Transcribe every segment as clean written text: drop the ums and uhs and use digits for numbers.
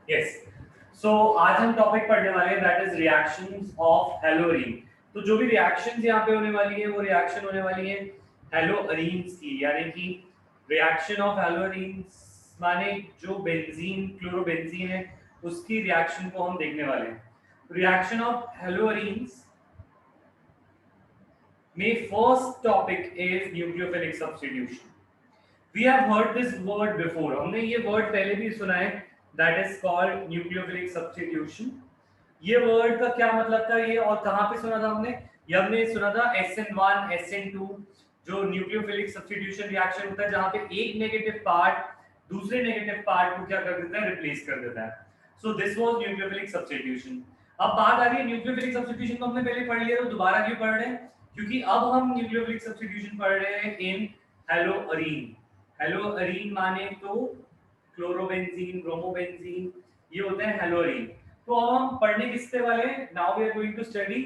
Yes. सो आज हम topic पढ़ने वाले हैं दैट इज रिएक्शंस ऑफ हेलोरीन। तो जो भी रिएक्शंस यहाँ पे होने वाली है वो रिएक्शन होने वाली है हेलोअरीन्स की, यानी कि रिएक्शन ऑफ हेलोअरीन्स माने जो बेंजीन क्लोरोबेंजीन है उसकी रिएक्शन को हम देखने वाले हैं। रिएक्शन ऑफ हेलोअरीन्स में first topic is nucleophilic substitution. We have heard this word before. हमने ये वर्ड पहले भी सुना है, that is called nucleophilic substitution. ये वर्ड का क्या मतलब था ये, और कहाँ पे सुना था हमने? ये हमने सुना था SN1 SN2 जो न्यूक्लियोफिलिक सब्स्टिट्यूशन रिएक्शन होता है, जहाँ पे एक नेगेटिव पार्ट दूसरे नेगेटिव पार्ट को क्या कर देता है, रिप्लेस कर देता है। So this was nucleophilic substitution. अब बात आ रही है न्यूक्लियोफिलिक सब्स्टिट्यूशन को हमने पहले पढ़ लिया, तो दोबारा क्यों पढ़ रहे हैं? क्योंकि अब हम न्यूक्लियोफिलिक सब्स्टिट्यूशन पढ़ रहे हैं इन हेलोअरीन। हेलोअरीन माने तो क्लोरोबेंजीन, ब्रोमोबेंजीन, ये होते हैं हेलोअरीन। तो अब हम पढ़ने किससे वाले हैं? Now we are going to study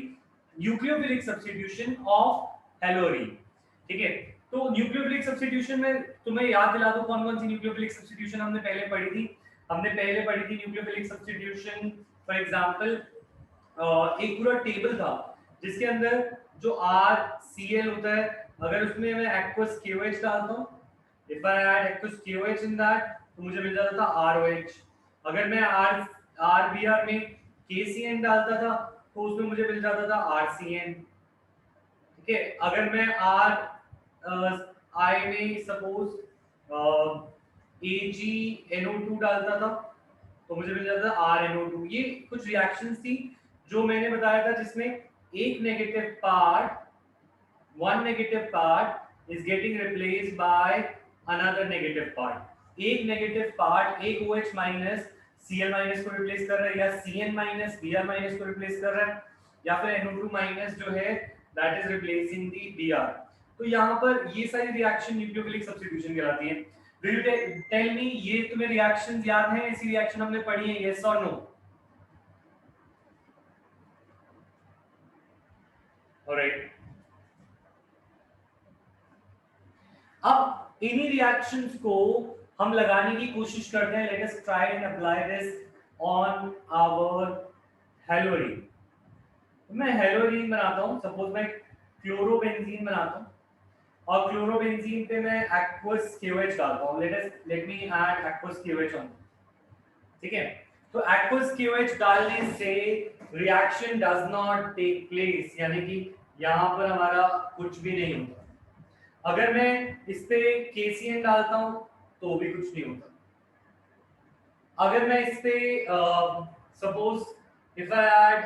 nucleophilic substitution of haloarene. ठीक है, तो न्यूक्लियोफिलिक सब्स्टिट्यूशन में तुम्हें याद दिला दो कौन कौन सी न्यूक्लियोफिलिक सब्स्टिट्यूशन हमने पहले पढ़ी थी। हमने पहले पढ़ी थी न्यूक्लियोफिलिक सब्स्टिट्यूशन, फॉर एग्जांपल एक पूरा टेबल था जिसके अंदर जो RCl होता है, अगर उसमें मैं एक्वस KOH डालता हूँ, if I add aqueous KOH in that, तो मुझे मिल जाता था ROH। अगर मैं RBr में KCN डालता था तो उसमें मुझे मिल जाता था RCN। ठीक है, अगर मैं I में सपोज AgNO2 डालता था तो मुझे मिल जाता था RNO2। ये कुछ रिएक्शंस थी जो मैंने बताया था जिसमें एक negative part, one negative part is getting replaced by another negative part. एक नेगेटिव पार्ट एक OH माइनस Cl माइनस को रिप्लेस कर रहा है, या Cn माइनस Br माइनस को रिप्लेस कर रहा है, या फिर NO2 माइनस जो है that is replacing the Br। तो यहाँ पर ये सारी रिएक्शन न्यूक्लियोफिलिक सब्स्टिट्यूशन कहलाती हैं। विल यू टेल मी, ये तुम्हें रिएक्शंस याद हैं? ऐसी रिएक्शन हमने पढ़ी है, यस और नो? ऑलराइट, अब इन्हीं रिएक्शंस को हम लगाने की कोशिश करते हैं। Let us try and apply this on our haloarene. मैं हेलोरीन बनाता हूं, सपोज मैं क्लोरोबेंजीन बनाता हूं और क्लोरोबेंजीन पे मैं एक्वस KOH डालता हूं। Let me add aqueous KOH on. ठीक है, तो एक्वस KOH डालने से reaction does not take place, यानी कि यहां पर हमारा कुछ भी नहीं होता। अगर मैं इस पे KCN डालता हूं तो भी कुछ नहीं होता। अगर मैं इस पे suppose if I add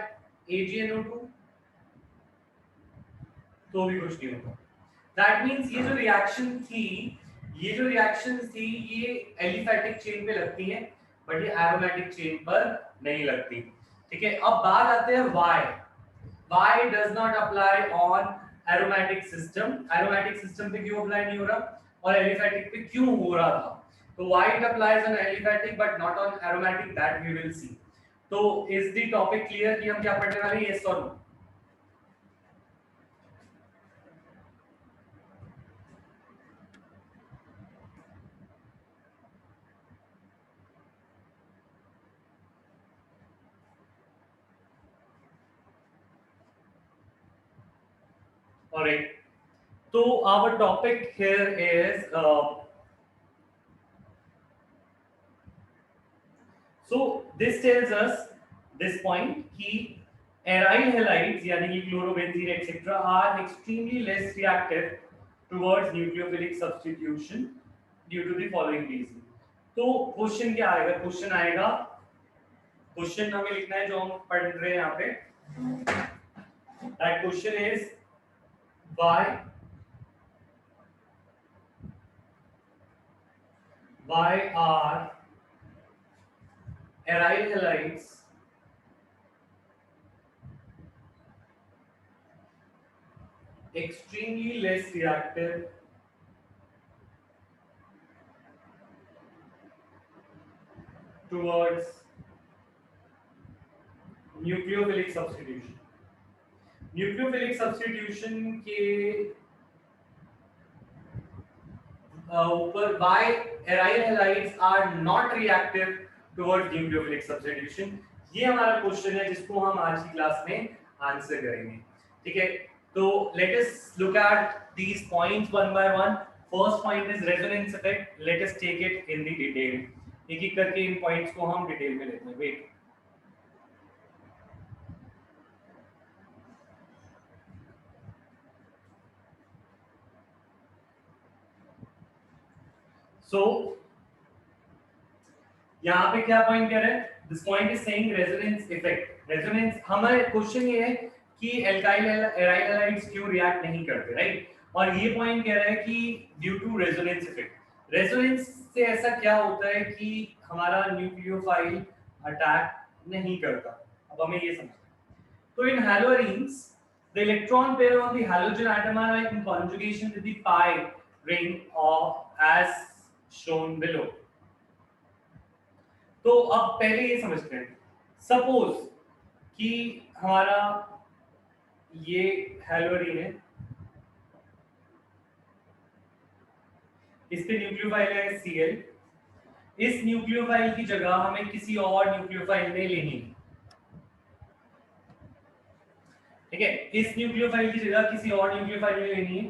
AgNO2 तो भी कुछ नहीं होता। दैट मींस ये जो रिएक्शन थी, ये एलिफैटिक चेन पे लगती हैं, बट ये एरोमेटिक चेन पर नहीं लगती। ठीक है, अब बात आते हैं why does not apply on aromatic system. Aromatic system पे क्यों अप्लाई नहीं हो रहा और एलिफैटिक पे क्यों हो रहा था? तो why it applies on aliphatic but not on aromatic, that we will see. तो इज द टॉपिक क्लियर कि हम क्या पढ़ने वाले हैं, यस और no? Alright, so our topic here is so this tells us this point कि aryl halides यानी कि chlorobenzene etc are extremely less reactive towards nucleophilic substitution due to the following reason। तो क्वेश्चन क्या आएगा? Question हमें लिखना है जो हम पढ़ रहे हैं यहाँ पे। That question is why are aryl halides extremely less reactive towards nucleophilic substitution. Nucleophilic substitution के ऊपर why aryl halides are not reactive towards nucleophilic substitution. ये हमारा क्वेश्चन है जिसको हम आज की क्लास में आंसर करेंगे। ठीक है, तो let us look at these points one by one. First point is resonance effect. Let us take it in the detail. एक एक करके इन पॉइंट्स को हम डिटेल में लेते हैं। वेट, सो यहाँ पे क्या पॉइंट कह रहा है? This point is saying resonance effect. Resonance, हमारे क्वेश्चन ये है कि एल्काइल एराइल हैलाइड्स क्यों रिएक्ट नहीं करते, राइट? और ये पॉइंट कह रहा है कि due to resonance effect. Resonance से ऐसा क्या होता है कि हमारा न्यूक्लियोफाइल अटैक नहीं करता। अब हमें ये समझना है। तो इन हैलोरीन्स the electron pair on the halogen atom are in conjugation with the pi ring of as shown below। तो अब पहले ये समझते हैं, सपोज कि हमारा ये हेलोरीन है, इस पे न्यूक्लियोफाइल है Cl। इस न्यूक्लियोफाइल की जगह हमें किसी और न्यूक्लियोफाइल में लेनी है। ठीक है, इस न्यूक्लियोफाइल की जगह किसी और न्यूक्लियोफाइल में लेनी है।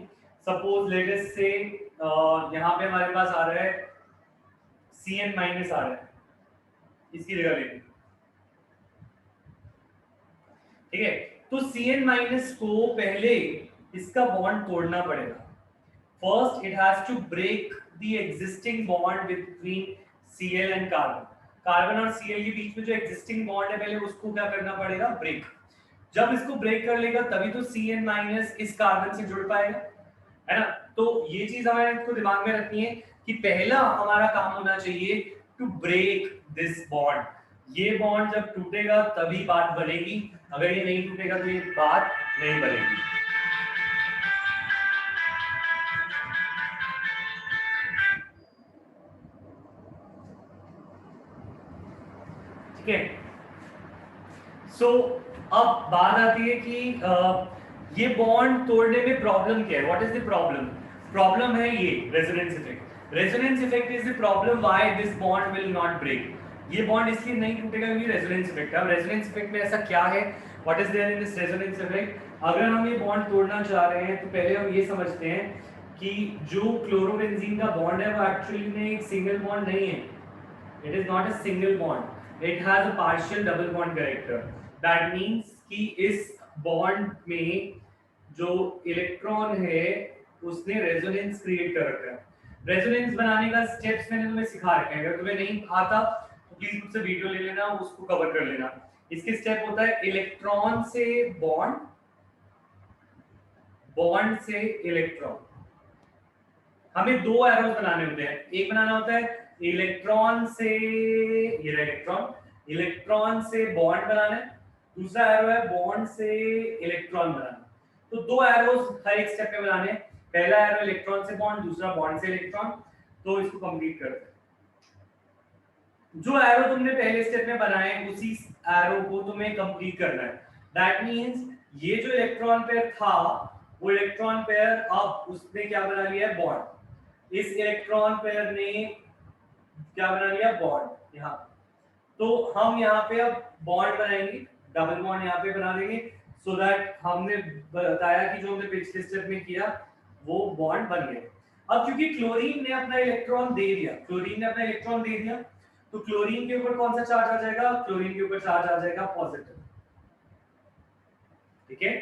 सपोज लेट अस से यहाँ पे हमारे पास आ रहा है Cn माइनस आ रहा है, इसकी जगह लेनी। ठीक है, तो Cn माइनस को पहले इसका बॉन्ड तोड़ना पड़ेगा। First it has to break the existing bond between Cl and carbon. Carbon और Cl के बीच में जो एग्जिस्टिंग बॉन्ड है, पहले उसको क्या करना पड़ेगा? ब्रेक। जब इसको ब्रेक कर लेगा तभी तो Cn माइनस इस कार्बन से जुड़ पाएगा, है ना? तो ये चीज हमें इसको दिमाग में रखनी है कि पहला हमारा काम होना चाहिए टू ब्रेक दिस बॉन्ड। ये बॉन्ड जब टूटेगा तभी बात बनेगी, अगर ये नहीं टूटेगा तो ये बात नहीं बनेगी। ठीक है, सो अब बात आती है कि ये बॉन्ड तोड़ने में प्रॉब्लम क्या है? What is the problem? Problem है ये resonance effect. Resonance effect is the problem why this bond will not break. ये बॉन्ड इसलिए नहीं टूटेगा क्योंकि रेजोनेंस इफेक्ट है। अब रेजोनेंस इफेक्ट में ऐसा क्या है? What is there in this resonance effect? अगर हम ये बॉन्ड तोड़ना चाह रहे हैं तो पहले हम ये समझते हैं कि जो क्लोरोबेंजीन का बॉन्ड है वो एक्चुअली में एक सिंगल बॉन्ड नहीं है। It is not a single bond, it has a partial double bond character। that means कि इस बॉन्ड में जो इलेक्ट्रॉन है उसने रेजोनेंस क्रिएट कर रखा है। रेजोनेंस बनाने का स्टेप्स मैंने तुम्हें सिखा रखे हैं, अगर तुम्हें नहीं आता तो प्लीज मुझसे वीडियो ले लेना, उसको कवर कर लेना। इसके स्टेप होता है इलेक्ट्रॉन से बॉन्ड, बॉन्ड से इलेक्ट्रॉन। हमें दो एरोस बनाने होते हैं। एक बनाना होता है इलेक्ट्रॉन से, ये इलेक्ट्रॉन, इलेक्ट्रॉन से बॉन्ड बनाना है। दूसरा एरो है बॉन्ड से इलेक्ट्रॉन बनाना। तो दो एरोस हर एक स्टेप पे बनाने हैं। पहला एरो इलेक्ट्रॉन से बॉन्ड, दूसरा बॉन्ड से इलेक्ट्रॉन। तो इसको कंप्लीट करते हैं। जो एरो तुमने पहले स्टेप में बनाए उसी एरो को तुम्हें कंप्लीट करना है। दैट मींस ये जो इलेक्ट्रॉन पेयर था वो इलेक्ट्रॉन पेयर अब उसने क्या बना लिया है? बॉन्ड। इस इलेक्ट्रॉन पेयर ने क्या बना लिया? बॉन्ड। यहाँ तो हम यहाँ पे अब बॉन्ड बनाएंगे, डबल बॉन्ड यहाँ पे बना देंगे सो दैट हमने बताया कि जो हमने पिछले स्टेप में किया वो बॉन्ड बन गया। अब क्योंकि क्लोरीन ने अपना इलेक्ट्रॉन दे दिया, क्लोरीन ने अपना इलेक्ट्रॉन दे दिया, तो क्लोरीन के ऊपर कौन सा चार्ज आ जाएगा? क्लोरीन के ऊपर चार्ज आ जाएगा पॉजिटिव। ठीक है,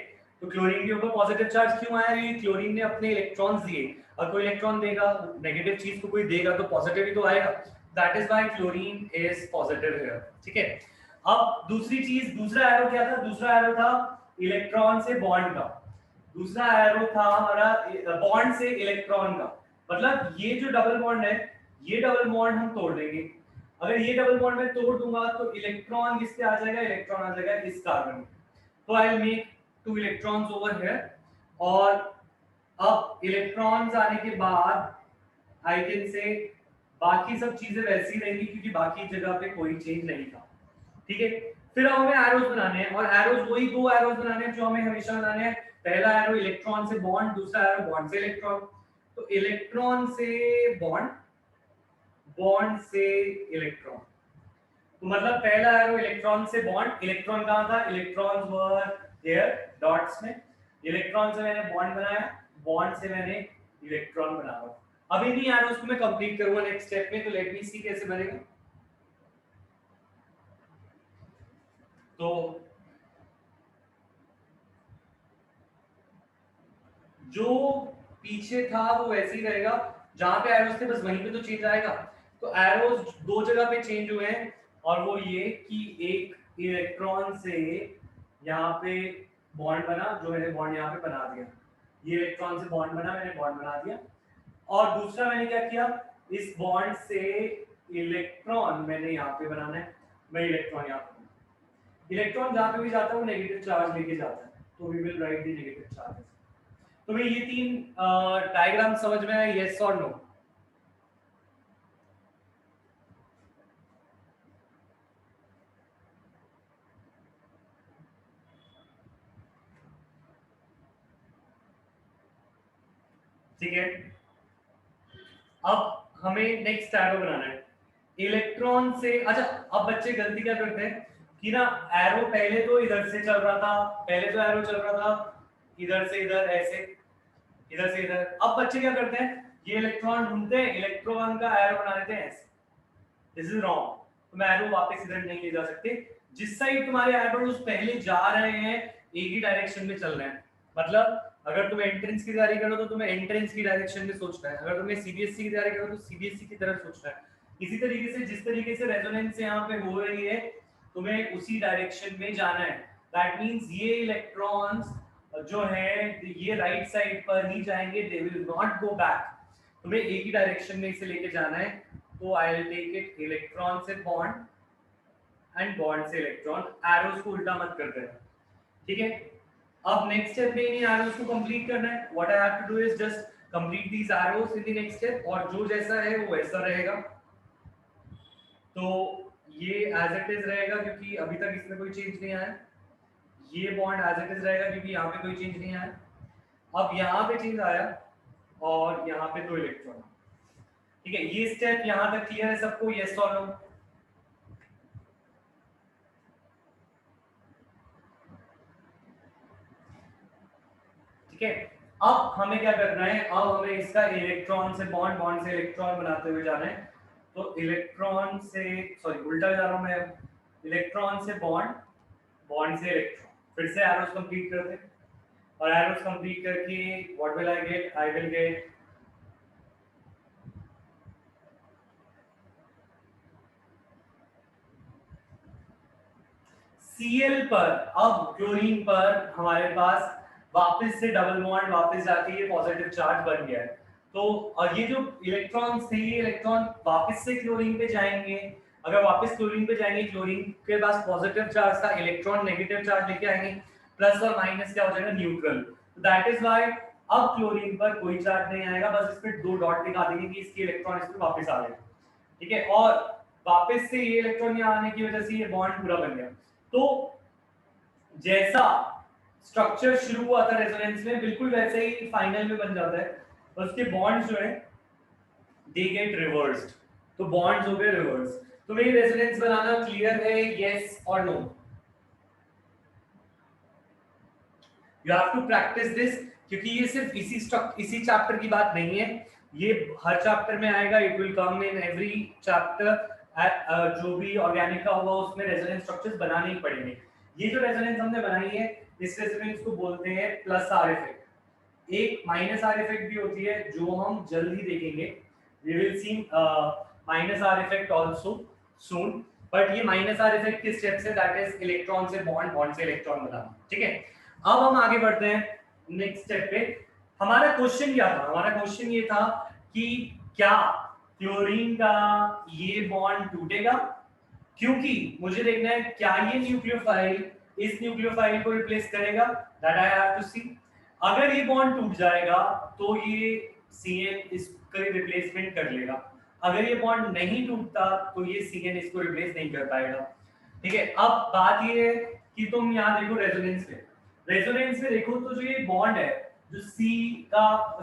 तो क्लोरीन के ऊपर पॉजिटिव चार्ज क्यों आया? क्योंकि क्लोरीन ने अपने इलेक्ट्रॉन्स दिए, और कोई इलेक्ट्रॉन देगा, नेगेटिव चीज को कोई देगा तो पॉजिटिव ही तो आएगा। That is why chlorine is positive here. ठीक है, अब दूसरी चीज, दूसरा एरो क्या था? दूसरा एरो था इलेक्ट्रॉन से बॉन्ड का। दूसरा एरो था हमारा बॉन्ड से इलेक्ट्रॉन का। मतलब ये जो डबल बॉन्ड है, ये डबल बॉन्ड हम तोड़ देंगे। अगर ये डबल बॉन्ड मैं तोड़ दूंगा तो इलेक्ट्रॉन किस पे आ जाएगा? इलेक्ट्रॉन आ जाएगा इस कार्बन में। तो I will make two electrons over here, और अब इलेक्ट्रॉन्स आने के बाद आई कैन से बाकी सब चीजें वैसी रहेंगी क्योंकि बाकी जगह पे कोई चेंज नहीं था। ठीक है, फिर अब हमें एरोस बनाने हैं, और एरोस वही दो एरोस बनाने हैं जो हमें हमेशा बनाने हैं। पहला एरो इलेक्ट्रॉन से बॉन्ड, दूसरा एरो बॉन्ड से इलेक्ट्रॉन। तो इलेक्ट्रॉन से बॉन्ड, बॉन्ड से इलेक्ट्रॉन। तो मतलब पहला एरो इलेक्ट्रॉन से बॉन्ड, इलेक्ट्रॉन कहाँ था, इलेक्ट्रॉन्स वर हियर डॉट्स में, इलेक्ट्रॉन से मैंने बॉन्ड बनाया, बॉन्ड से मैंने इलेक्ट्रॉन बनाया। अभी नहीं आ रहा, उसको मैं कंप्लीट करूंगा नेक्स्ट स्टेप में, तो लेट मी सी कैसे बनेगा। तो जो पीछे था वो वैसे ही रहेगा, जहां पे एरोस थे बस वहीं पे तो चेंज आएगा। तो एरोस दो जगह पे चेंज हुए हैं, और वो ये कि एक इलेक्ट्रॉन से यहाँ पे बॉन्ड बना, जो मैंने बॉन्ड यहाँ पे बना दिया, ये इलेक्ट्रॉन से बॉन्ड बना, मैंने बॉन्ड बना दिया। और दूसरा मैंने क्या किया, इस बॉन्ड से इलेक्ट्रॉन मैंने यहाँ पे बनाना है, मैं इलेक्ट्रॉन यहाँ पे, इलेक्ट्रॉन जहाँ पे भी जाता है वो नेगेटिव चार्ज लेके जाता है, तो we will write the negative charges. तो भाई ये तीन डायग्राम समझ में आए, यस और नो? ठीक है, अब हमें नेक्स्ट एरो बनाना है इलेक्ट्रॉन से। अच्छा, अब बच्चे गलती क्या करते हैं कि ना, एरो पहले तो इधर से चल रहा था, पहले तो एरो चल रहा था इधर से इधर ऐसे, इधर से इधर। अब बच्चे क्या करते हैं, ये इलेक्ट्रॉन ढूंढते हैं, इलेक्ट्रॉन का एरो बना देते हैं ऐसे। दिस इज रॉन्ग, तुम एरो वापस इधर नहीं ले जा सकते। जिस साइड तुम्हारे एरोस पहले जा रहे हैं एक ही डायरेक्शन में चल रहे हैं। मतलब अगर तुम्हें एंट्रेंस की तैयारी करो तो तुम्हें एंट्रेंस की डायरेक्शन में सोचना है, अगर तुम्हें सीबीएसई की तैयारी करो तो सीबीएसई की तरफ सोचना है। इसी तरीके से जिस तरीके से रेजोनेंस यहाँ पे हो रही है, तुम्हें उसी डायरेक्शन में जाना है। दैट मींस ये इलेक्ट्रॉन्स जो है ये राइट साइड पर ही जाएंगे, they will not go back. तुम्हें एक ही डायरेक्शन में इसे लेके जाना है। तो I will take it electron से बॉन्ड एंड बॉन्ड से इलेक्ट्रॉन, एरोस को उल्टा मत कर देना, ठीक है। अब नेक्स्ट स्टेप में इन एरोस को कंप्लीट करना है। What I have to do is just complete these arrows in the next step, और जो जैसा है वो वैसा रहेगा। तो ये एज इट इज रहेगा क्योंकि अभी तक इसमें कोई चेंज नहीं आया, ये बॉन्ड एज इट इज रहेगा क्योंकि यहाँ पे कोई चेंज नहीं आया। अब यहाँ पे चेंज आया और यहाँ पे दो इलेक्ट्रॉन, ठीक है। ये स्टेप यहाँ तक क्लियर है सबको, यस और नो? ठीक है, अब हमें क्या करना है, अब हमें इसका इलेक्ट्रॉन से बॉन्ड, बॉन्ड से इलेक्ट्रॉन बनाते हुए जाना है। तो इलेक्ट्रॉन से, सॉरी उल्टा जा रहा हूं मैं, इलेक्ट्रॉन से बॉन्ड, बॉन्ड से इलेक्ट्रॉन, फिर से एरोस कंप्लीट करते हैं। और एरोस कंप्लीट करके what will I get, I will get Cl पर, अब क्लोरीन पर हमारे पास वापस से डबल बॉन्ड वापस जाके ये पॉजिटिव चार्ज बन गया है। तो और ये जो इलेक्ट्रॉन्स थे, ये इलेक्ट्रॉन वापस से क्लोरीन पे जाएंगे। अगर वापस क्लोरीन पे जाएंगे, क्लोरीन के पास पॉजिटिव चार्ज था, इलेक्ट्रॉन नेगेटिव चार्ज लेके आएंगे, प्लस और माइनस क्या हो जाएगा, न्यूट्रल। दैट इज व्हाई अब क्लोरीन पर कोई चार्ज नहीं आएगा, बस इस पे दो डॉट दिखा देंगे कि इसके इलेक्ट्रॉन इस पे वापस आ गए, ठीक है। और वापस से ये इलेक्ट्रॉन यहाँ आने की वजह से ये बॉन्ड पूरा बन गया। तो जैसा स्ट्रक्चर शुरू हुआ था रेजोनेंस में, बिल्कुल वैसे ही फाइनल में बन जाता है। और उसके बॉन्ड्स जो है दे गेट रिवर्स्ड, तो बॉन्ड्स हो गए रिवर्स। तो मेरी रेजोनेंस बनाना क्लियर है, यस और no? You have to practise this, क्योंकि ये सिर्फ इसी चैप्टर की बात नहीं है, ये हर चैप्टर में आएगा। It will come in every chapter. जो भी ऑर्गेनिक का होगा उसमें रेजोनेंस स्ट्रक्चर्स बनाने ही पड़ेंगे। ये जो रेजोनेंस हमने बनाई है, इस रेजोनेंस को बोलते हैं प्लस आर इफेक्ट। एक माइनस आर इफेक्ट भी होती है जो हम जल्द ही देखेंगे, we will see minus are effect also soon. But ये माइनस आर इफेक्ट किस स्टेप से, दैट इज इलेक्ट्रॉन से बॉन्ड, बॉन्ड से इलेक्ट्रॉन बनाना, ठीक है। अब हम आगे बढ़ते हैं नेक्स्ट स्टेप पे। हमारा क्वेश्चन क्या था, हमारा क्वेश्चन ये था कि क्या क्लोरीन का ये बॉन्ड टूटेगा, क्योंकि मुझे देखना है क्या ये न्यूक्लियोफाइल इस न्यूक्लियोफाइल को रिप्लेस करेगा, दैट आई हैव टू सी। अगर ये बॉन्ड टूट जाएगा तो ये CN इसका रिप्लेसमेंट कर लेगा। अगर ये बॉन्ड नहीं टूटता तो ये CN इसको रिप्लेस नहीं कर पाएगा, ठीक है। अब बात ये है कि तुम यहाँ देखो रेजोनेंस में, रेजोनेंस में देखो तो जो ये बॉन्ड है, जो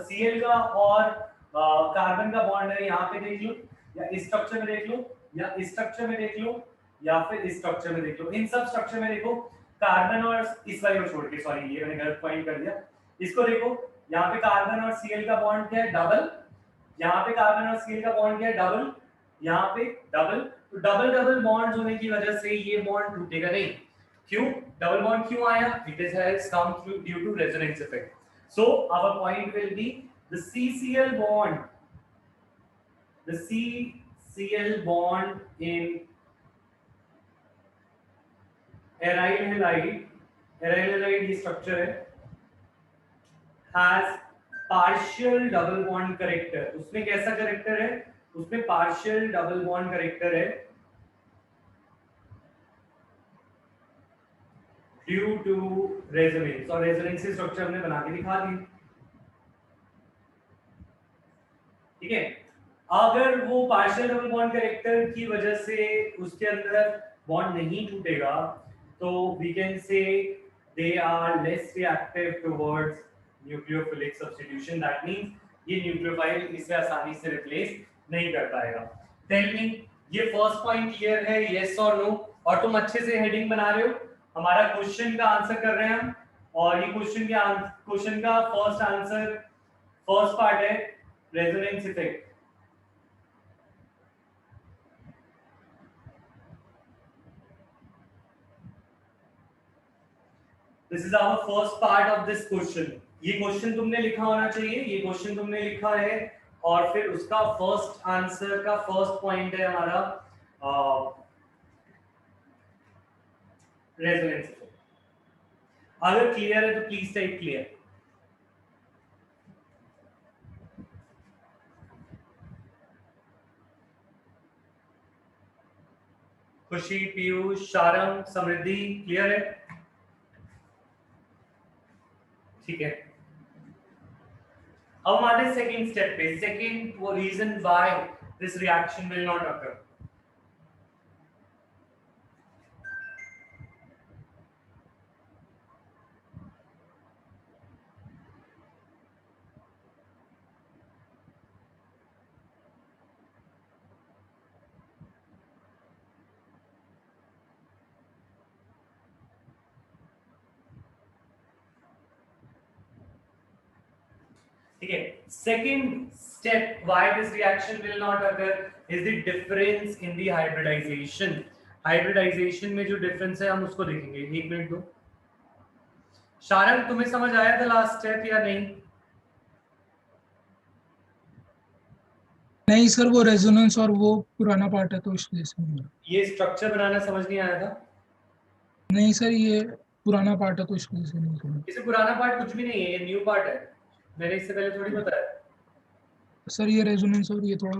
Cl का और कार्बन का बॉन्ड है, यहाँ पे देख लो, या इस स्ट्रक्चर में देख लो, या इस स्ट्रक्चर में देख लो, या फिर इस स्ट्रक्चर में देख लो। इन सब स्ट्रक्चर में देखो कार्बन और इस वाले को छोड़ के, सॉरी ये मैंने गलत पॉइंट कर दिया, इसको देखो यहाँ पे कार्बन और Cl का बॉन्ड क्या है, डबल, यहाँ पे कार्बन और Cl का बॉन्ड क्या है, डबल, यहाँ पे डबल, तो डबल डबल बॉन्ड्स होने की वजह से ये बॉन्ड टूटेगा नहीं। क्यों डबल बॉन्ड क्यों आया? It is has come through due to resonance effect. So our point will be the CCl bond, the CCl bond in aryl halide, aryl halide ये स्ट्रक्चर है, has partial double bond character। उसमें कैसा character है? उसमें partial double bond character है due to resonance, और resonance की structure हमने बना के दिखा दी। ठीक है, अगर वो पार्शियल डबल बॉन्ड कैरेक्टर की वजह से उसके अंदर बॉन्ड नहीं टूटेगा तो we can say they are less reactive towards nucleophilic substitution. That means ये न्यूक्लियोफाइल इसे आसानी से रिप्लेस नहीं कर पाएगा। टेल मी, ये फर्स्ट पॉइंट क्लियर है, यस और नो? और तुम अच्छे से हेडिंग बना रहे हो, हमारा क्वेश्चन का आंसर कर रहे हैं हम, और ये क्वेश्चन का फर्स्ट आंसर, फर्स्ट पार्ट है resonance effect. This is our first part of this question. ये क्वेश्चन तुमने लिखा होना चाहिए, ये क्वेश्चन तुमने लिखा है, और फिर उसका फर्स्ट आंसर का फर्स्ट पॉइंट है हमारा रेजोनेंस इफेक्ट। अगर क्लियर है तो प्लीज टाइप क्लियर। खुशी, पीयूष, शारंग, समृद्धि, क्लियर है? ठीक है, अब हमारे सेकंड स्टेप पे, सेकंड वो reason why this reaction will not occur. ठीक है, second step why this reaction will not occur is the difference in the hybridization. Hybridization में जो डिफरेंस है हम उसको देखेंगे। एक मिनट दो। शारंग, तुम्हें समझ आया था लास्ट स्टेप या नहीं? नहीं सर, वो रेजोनेंस और वो पुराना पार्ट है तो इस वजह से। ये स्ट्रक्चर बनाना समझ नहीं आया था? नहीं सर, ये पुराना पार्ट है तो इस वजह से नहीं समझ। इसे पुराना पार्ट कुछ भी नहीं है, ये न्यू पार्ट है, मैंने इससे पहले थोड़ी बताया। सर ये रेजोनेंस और ये थोड़ा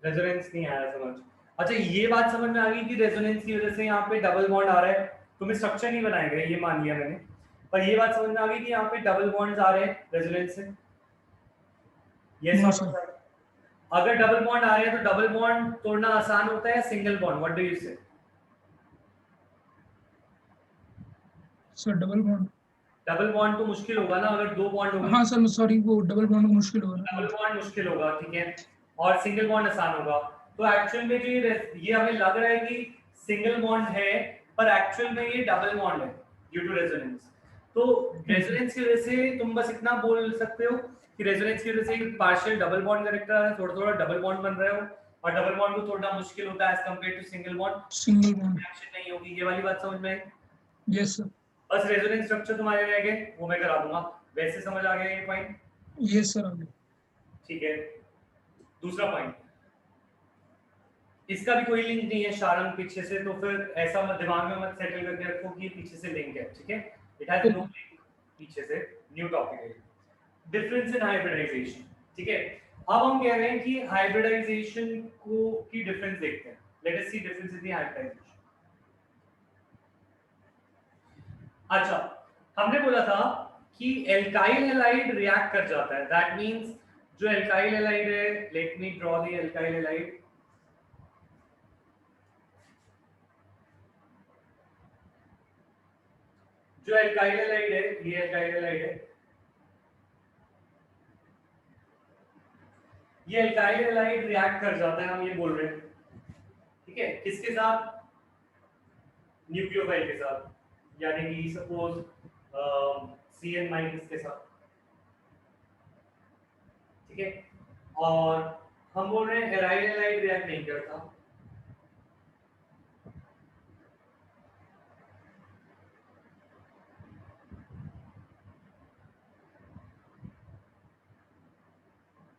रेजोनेंस नहीं आया समझ। अच्छा, ये बात समझ में आ गई कि रेजोनेंस की वजह से यहाँ पे डबल बॉन्ड आ रहा है, तुम्हें स्ट्रक्चर नहीं बनाया गया, ये मान लिया मैंने, पर ये बात समझ में आ गई कि यहाँ पे डबल बॉन्ड्स आ रहे हैं रेजोनेंस से। यस नो और सर। नो? अगर डबल बॉन्ड आ रहे हैं तो डबल बॉन्ड तोड़ना आसान होता है या single bond? What do you say? Sir double bond. Double bond तो मुश्किल होगा ना, अगर दो बॉन्ड होंगे। हाँ सर, सॉरी, वो डबल बॉन्ड मुश्किल होगा डबल ना। बॉन्ड मुश्किल होगा, ठीक है, और सिंगल बॉन्ड आसान होगा। तो एक्चुअल में जो ये हमें लग रहा है कि सिंगल बॉन्ड है, पर एक्चुअल में ये डबल बॉन्ड है ड्यू टू रेजोनेंस। तो रेजोनेंस की वजह से तुम बस इतना बोल सकते हो कि रेजोनेंस की वजह से पार्शियल डबल बॉन्ड कैरेक्टर है, थोड़ा थोड़ा डबल बॉन्ड बन रहे हो, और डबल बॉन्ड को तोड़ना मुश्किल होता है as compare to single bond, single bond. Reaction नहीं होगी। ये वाली बात समझ में आई? Yes sir. बस रेजोनेंस स्ट्रक्चर तुम्हारे रह गए, वो मैं करा दूंगा। वैसे समझ आ गया ये पॉइंट? यस सर, आगे। ठीक है, दूसरा पॉइंट, इसका भी कोई लिंक नहीं है शारंग पीछे से, तो फिर ऐसा मत दिमाग में मत सेटल करके रखो कि पीछे से लिंक है, ठीक है? इट हैज नो लिंक पीछे से, न्यू टॉपिक है। डिफरेंस इन हाइब्रिडाइजेशन, ठीक है? अब हम कह रहे हैं कि हाइब्रिडाइजेशन को की डिफरेंस देखते हैं। Let us see difference in the hybridization. अच्छा, हमने बोला था कि एल्काइल हैलाइड रिएक्ट कर जाता है, दैट मींस जो एल्काइल हैलाइड है, let me draw the alkyl halide. जो एल्काइल हैलाइड है, ये एल्काइल हैलाइड है, ये एल्काइल हैलाइड रिएक्ट कर जाता है, हम ये बोल रहे हैं, ठीक है? किसके साथ? न्यूक्लियोफाइल के साथ, यानी कि सपोज CN- के साथ, ठीक है। और हम बोल रहे हैं एराइल हैलाइड रिएक्ट नहीं करता,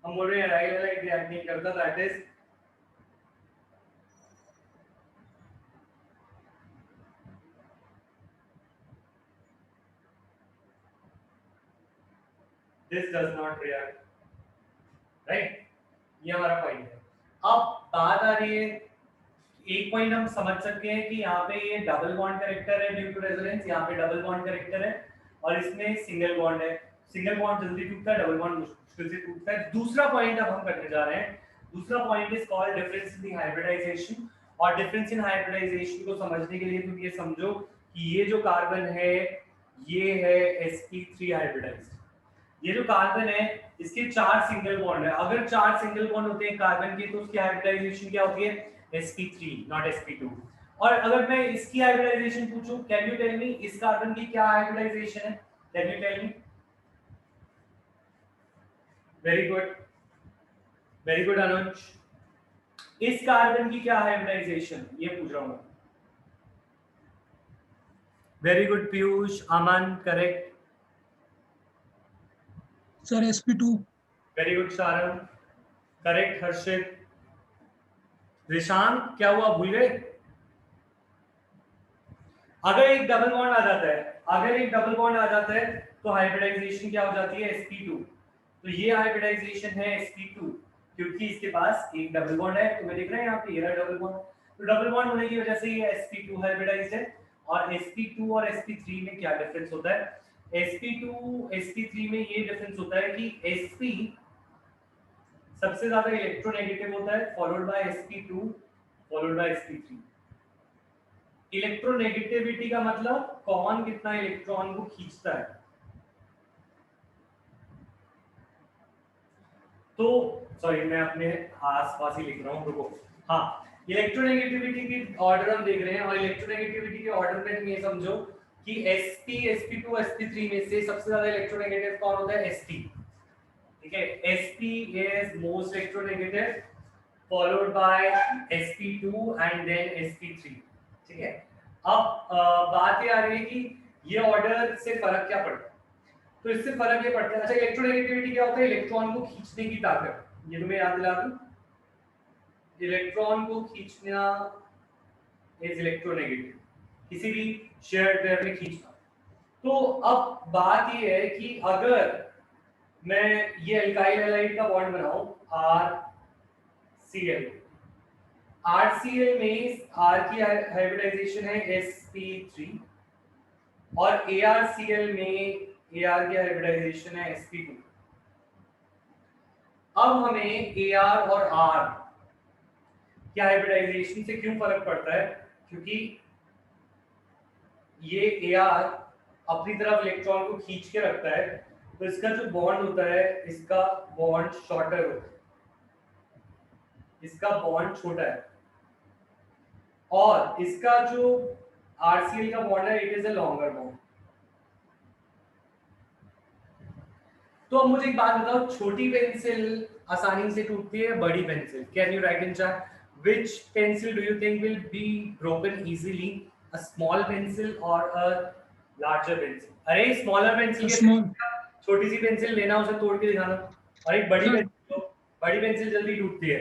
हम बोल रहे हैं एराइल हैलाइड रिएक्ट नहीं करता, that is this does not react, right. ये हमारा पॉइंट है। अब बात आ रही है, एक पॉइंट हम समझ सकते हैं कि यहाँ पे ये डबल बॉन्ड कैरेक्टर है ड्यू टू रेजोनेंस, यहाँ पे डबल बॉन्ड कैरेक्टर है और इसमें सिंगल बॉन्ड है। सिंगल बॉन्ड जल्दी टूटता है, डबल बॉन्ड मुश्किल से टूटता है। दूसरा पॉइंट अब हम करने जा रहे हैं, दूसरा point is called difference in the hybridization. और डिफरेंस इन हाइब्रिडाइजेशन को समझने के लिए तुम ये समझो कि ये जो कार्बन है ये है sp3 हाइब्रिडाइज्ड। ये जो कार्बन है इसके 4 सिंगल बॉन्ड है, अगर 4 सिंगल बॉन्ड होते हैं कार्बन के तो उसकी हाइब्रिडाइजेशन क्या होती है, sp3 नॉट sp2। और अगर मैं इसकी हाइब्रिडाइजेशन पूछूं, कैन यू टेल मी इस कार्बन की क्या हाइब्रिडाइजेशन है, can you tell me? Very good, very good Anuj. इस कार्बन की क्या हाइब्रिडाइजेशन, ये पूछ रहा हूं। Very good Piyush, Aman correct. Sir sp2। Very good Sharan, correct Harshit. Rishank क्या हुआ, भूल गए? अगर एक डबल बॉन्ड आ जाता है, अगर एक डबल बॉन्ड आ जाता है तो हाइब्रिडाइजेशन क्या हो जाती है, sp2। तो ये हाइब्रिडाइजेशन है sp2 क्योंकि इसके पास एक डबल बॉन्ड है। तुम्हें दिख रहा है यहाँ पे ये डबल बॉन्ड, तो डबल बॉन्ड होने की वजह से ये sp2 हाइब्रिडाइज्ड है। और sp2 और sp3 में क्या डिफरेंस होता है, sp2 sp3 में ये डिफरेंस होता है कि sp सबसे ज्यादा इलेक्ट्रोनेगेटिव होता है, followed by sp2 followed by sp3। Electronegativity का मतलब कौन कितना इलेक्ट्रॉन को खींचता है। तो सॉरी मैं अपने आसपास ही लिख रहा हूं, रुको। हाँ, इलेक्ट्रोनेगेटिविटी की ऑर्डर हम देख रहे हैं और इलेक्ट्रोनेगेटिविटी के ऑर्डर में तुम ये समझो कि sp sp2 sp3 में से सबसे ज्यादा इलेक्ट्रोनेगेटिव कौन होता है, sp। ठीक है, sp is most electronegative followed by sp2 and then sp3। ठीक है, अब बात ये आ रही है कि ये ऑर्डर से फर्क क्या पड़ता है। तो इससे फर्क ये पड़ता है, अच्छा इलेक्ट्रोनेगेटिविटी क्या होता है, इलेक्ट्रॉन को खींचने की ताकत, ये तुम्हें याद दिला दूं, इलेक्ट्रॉन को खींचना इज इलेक्ट्रोनेगेटिव, किसी भी शेयर्ड पेयर में खींचना। तो अब बात ये है कि अगर मैं ये अल्काइल हैलाइड का बॉन्ड बनाऊं RCl, RCl में R की हाइब्रिडाइजेशन है sp3 और ArCl में Ar की हाइब्रिडाइजेशन है sp2। अब हमें Ar और R की हाइब्रिडाइजेशन से क्यों फर्क पड़ता है, क्योंकि ये Ar अपनी तरफ इलेक्ट्रॉन को खींच के रखता है, तो इसका जो बॉन्ड होता है इसका बॉन्ड शॉर्टर होता है, इसका बॉन्ड छोटा है। और इसका जो RCl का बॉन्ड है it is a longer bond. तो अब मुझे एक बात बताओ, छोटी पेंसिल आसानी से टूटती है, बड़ी pencil? Can you right in chat which pencil do you think will be broken easily, a small pencil और अ लार्जर पेंसिल? अरे स्मॉलर पेंसिल के स्मॉल छोटी सी पेंसिल लेना, उसे तोड़ के दिखाना, और एक बड़ी सर पेंसिल लो, बड़ी पेंसिल जल्दी टूटती है।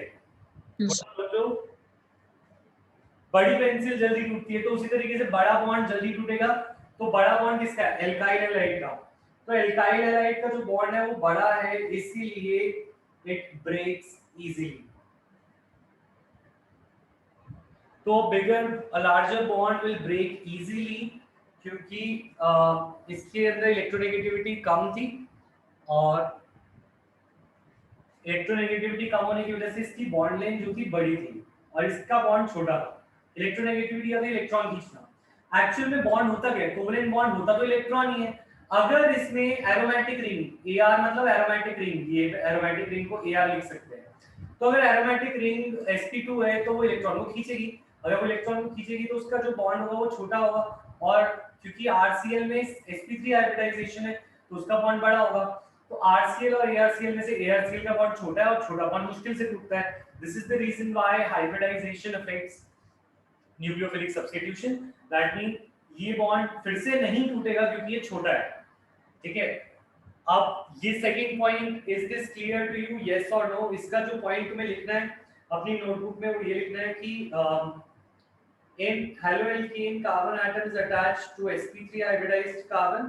इस तो बड़ी पेंसिल जल्दी टूटती है, तो उसी तरीके से बड़ा बॉन्ड जल्दी टूटेगा। तो बड़ा बॉन्ड किसका है, एल्काइल हैलाइड का। तो एल्काइल हैलाइड का जो बॉन्ड है वो बड़ा है, इसीलिए इट ब्रेक्स इजीली। तो bigger a larger bond will break easily क्योंकि इसके अंदर इलेक्ट्रोनेगेटिविटी कम थी और इलेक्ट्रोनेगेटिविटी कम होने की वजह से इसकी बॉन्ड लेंथ जो थी बड़ी थी और इसका बॉन्ड छोटा था। इलेक्ट्रोनेगेटिविटी या इलेक्ट्रॉन खींचना, एक्चुअल में बॉन्ड होता क्या है, कोवेलेंट बॉन्ड होता तो इलेक्ट्रॉन ही है। अगर इसमें एरोमेटिक रिंग Ar मतलब एरोमेटिक रिंग, ये एरोमेटिक रिंग को Ar लिख सकते हैं। तो अगर एरोमेटिक रिंग sp2 है तो वो इलेक्ट्रॉन को खींचेगी, अगर वो इलेक्ट्रॉन को खींचेगी तो उसका जो बॉन्ड होगा वो छोटा होगा, और क्योंकि आरसीएल में sp3 हाइब्रिडाइजेशन है तो उसका बॉन्ड बड़ा होगा। तो आरसीएल और एआरसीएल में से एआरसीएल का बॉन्ड छोटा है और छोटा बॉन्ड मुश्किल से टूटता है। This is the reason why hybridization affects nucleophilic substitution. That mean ये बॉन्ड फिर से नहीं टूटेगा क्योंकि ये छोटा है। ठीक है, अब ये second point, is this clear to you, yes और नो? इसका जो पॉइंट तुम्हें लिखना है अपनी नोटबुक में वो ये लिखना है कि in haloalkane carbon atom is attached to sp3 hybridized carbon,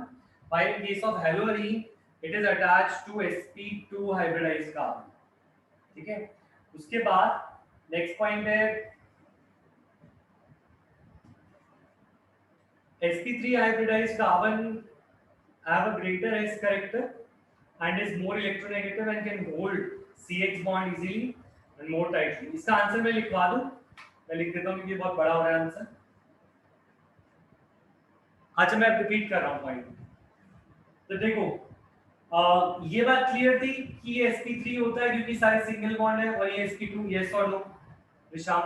while in case of haloarine it is attached to sp2 hybridized carbon। ठीक है, उसके बाद नेक्स्ट पॉइंट है sp3 hybridized carbon have a greater s character and is more electronegative and can hold CH bond easily and more tightly। इसका answer मैं लिखवा दूं, मैं लिख देता हूं क्योंकि बहुत बड़ा हो रहा है आंसर। अच्छा मैं रिपीट कर रहा हूं पॉइंट। तो देखो ये बात क्लियर थी कि ये sp3 होता है क्योंकि सारे सिंगल बॉन्ड है, और ये sp2, यस और नो विशाल?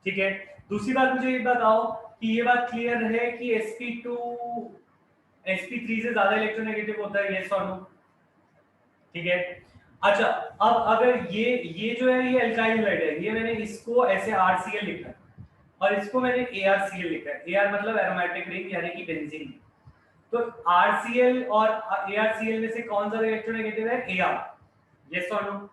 ठीक है, दूसरी बात मुझे ये बताओ कि ये बात क्लियर है कि sp2 sp3 से ज्यादा इलेक्ट्रोनेगेटिव होता है, यस और नो? ठीक है, अच्छा अब अगर ये जो है ये अल्काइल हैलाइड है, ये मैंने इसको ऐसे RCl लिखा है और इसको मैंने ArCl लिखा है। Ar मतलब एरोमेटिक रिंग यानी कि बेंजीन। तो RCl और ArCl में से कौन सा इलेक्ट्रोनेगेटिव है? Ar, यस और नो?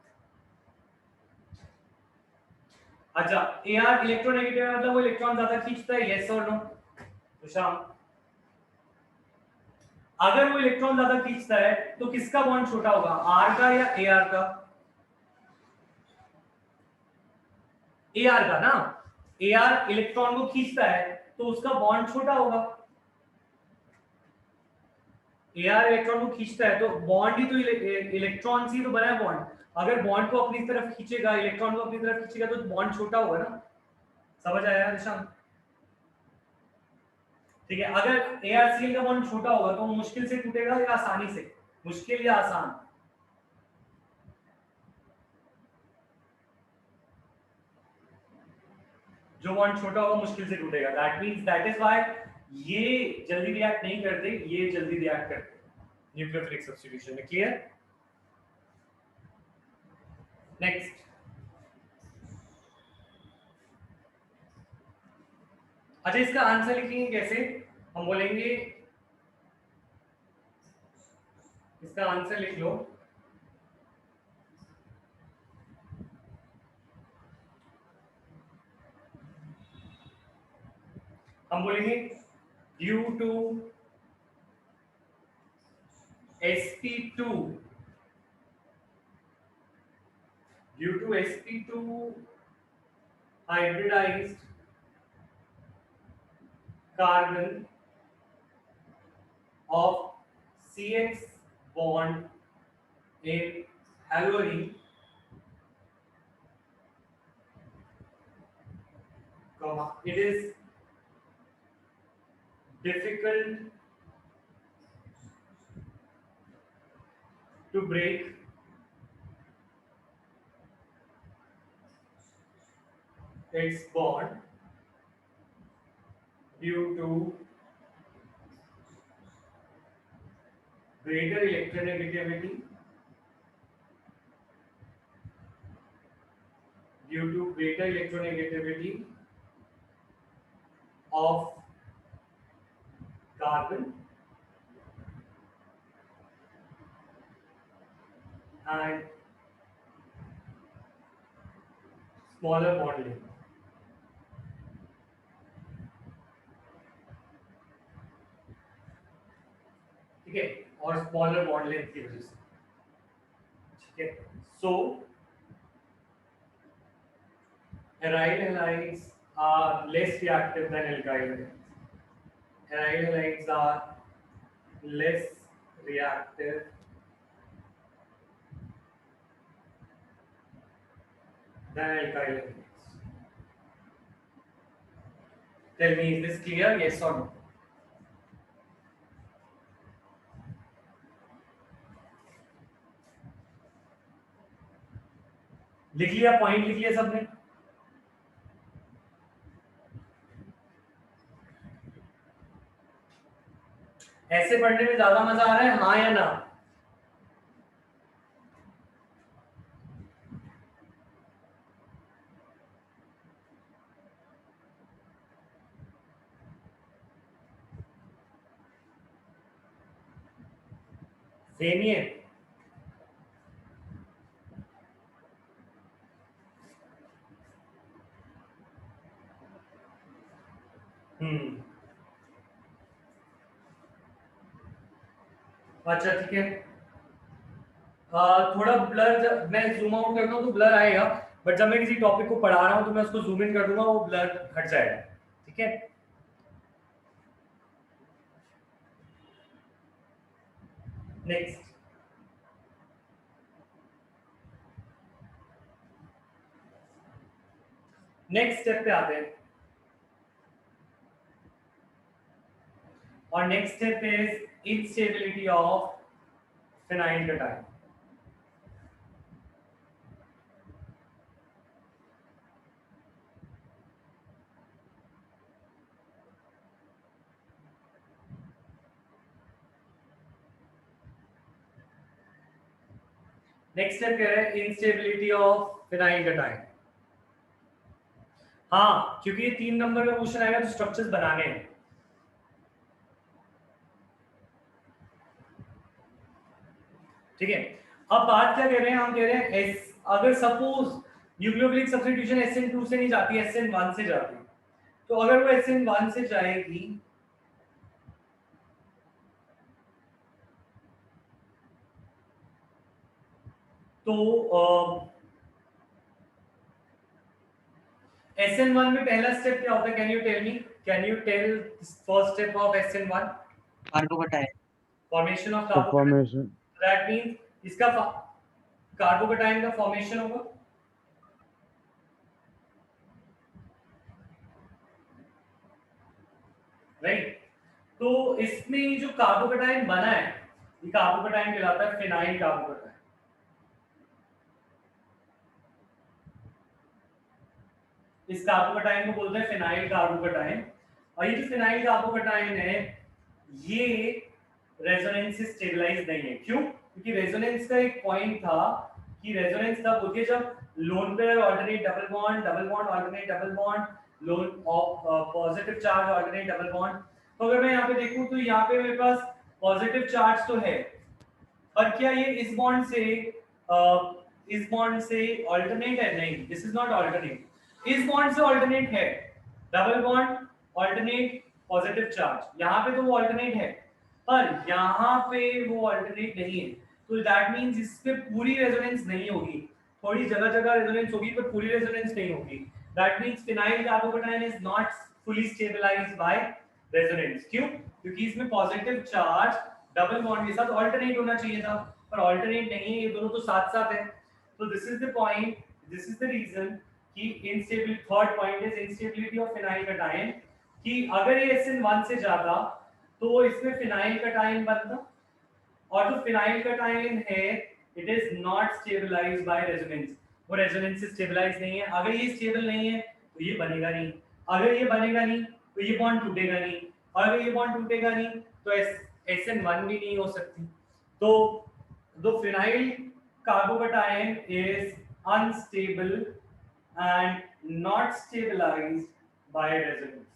अच्छा Ar इलेक्ट्रोनेगेटिव है मतलब वो इलेक्ट्रॉन ज्यादा खींचता है, यस और नो? तो शाम अगर वो इलेक्ट्रॉन ज्यादा खींचता है तो किसका बॉन्ड छोटा होगा, R का या Ar का? Ar का ना। Ar इलेक्ट्रॉन को खींचता है तो उसका बॉन्ड छोटा होगा। Ar इलेक्ट्रॉन को खींचता है तो बॉन्ड ही तो इलेक्ट्रॉन से ही तो बना है बॉन्ड। अगर बॉन्ड को अपनी तरफ खींचेगा, इलेक्ट्रॉन को अपनी तरफ खींचेगा तो बॉन्ड छोटा होगा ना। समझ आया निशान? ठीक है, अगर ArCl का बॉन्ड छोटा होगा तो वो मुश्किल से टूटेगा या आसानी से? मुश्किल या आसान? जो बॉन्ड छोटा होगा मुश्किल से टूटेगा। That means that is why ये जल्दी रिएक्ट नहीं करते, ये जल्दी रिएक्ट करते न्यूक्लियोफिलिक सब्स्टिट्यूशन में। क्लियर? नेक्स्ट, अच्छा इसका आंसर लिखेंगे कैसे? हम बोलेंगे, इसका आंसर लिख लो, हम बोलेंगे due to sp2 hybridized carbon of CX bond in haloarine, it is difficult to break its bond due to greater electronegativity of carbon and smaller bond length। ठीक है, और स्मॉलर बॉन्ड लेंथ की वजह से। ठीक है, सो aryl halides are less reactive than alkyl halides. Aryl halides are less reactive than alkyl halides। Tell me, is this clear? Yes or no? लिख लिया, पॉइंट लिख लिया सबने? ऐसे पढ़ने में ज्यादा मजा आ रहा है, हाँ या ना? सेम ही है। अच्छा ठीक है। थोड़ा ब्लर, मैं जूम आउट करता हूँ तो ब्लर आएगा, बट जब मैं किसी टॉपिक को पढ़ा रहा हूँ तो मैं उसको जूम इन कर दूंगा, वो ब्लर हट जाएगा। ठीक है, नेक्स्ट नेक्स्ट स्टेप पे आते हैं, और next step is instability of phenyl cation. Next step कह रहे हैं इंस्टेबिलिटी ऑफ फिनाइल कटायन। हाँ, क्योंकि ये 3 नंबर का क्वेश्चन आएगा तो स्ट्रक्चर्स बनाने हैं। ठीक है, अब बात क्या कह रहे हैं, हम कह रहे हैं एस, अगर सपोज न्यूक्लियोफिलिक सब्स्टिट्यूशन SN2 से नहीं जाती, SN1 से जाती, तो अगर वो SN1 से जाएगी तो SN1 में पहला स्टेप क्या होता है? Can you tell me, can you tell first step of SN1? Carbocation formation of The carbocation. formation. That means इसका कार्बोकटायन का फॉर्मेशन होगा, राइट? तो इसमें जो कार्बोकटायन बना है, ये कार्बोकटायन कहलाता है फिनाइल कार्बोकटायन। इस कार्बोकटायन को बोलते हैं फिनाइल कार्बोकटायन। और ये जो फिनाइल कार्बोकटायन है, ये रेजोनेंस से स्टेबलाइज नहीं है। क्यों? क्योंकि रेजोनेंस का एक पॉइंट था कि रेजोनेंस तब होती है जब lone pair alternate double bond alternate double bond, loan positive charge alternate double bond. तो अगर मैं यहाँ पे देखूं तो यहाँ पे मेरे पास पॉजिटिव चार्ज तो है, पर क्या ये इस बॉन्ड से ऑल्टरनेट है? नहीं, दिस इज नॉट ऑल्टरनेट। इस बॉन्ड से ऑल्टरनेट है, double bond alternate positive charge, यहाँ पे तो वो ऑल्टरनेट है, पर यहाँ पे वो ऑल्टरनेट नहीं है। तो दैट मींस इस पे पूरी रेजोनेंस नहीं होगी, थोड़ी जगह जगह रेजोनेंस होगी पर पूरी रेजोनेंस नहीं होगी। That means phenyl carbocation is not fully stabilized by resonance. क्यों? क्योंकि इसमें पॉजिटिव चार्ज डबल बॉन्ड के साथ ऑल्टरनेट होना चाहिए था, पर ऑल्टरनेट नहीं है, ये दोनों तो साथ साथ है। तो this is the point, this is the reason कि instability, third point is instability of phenyl cation, कि अगर ये SN1 से जाता तो इसमें फिनाइल कटायन बनता, और जो फिनाइल कटायन है it is not stabilized by resonance, वो रेजोनेंस से स्टेबलाइज नहीं है। अगर ये स्टेबल नहीं है तो ये बनेगा नहीं, अगर ये बनेगा नहीं तो ये बॉन्ड टूटेगा नहीं, और अगर ये बॉन्ड टूटेगा नहीं तो SN1 भी नहीं हो सकती। तो the phenyl carbocation is unstable and not stabilized by resonance.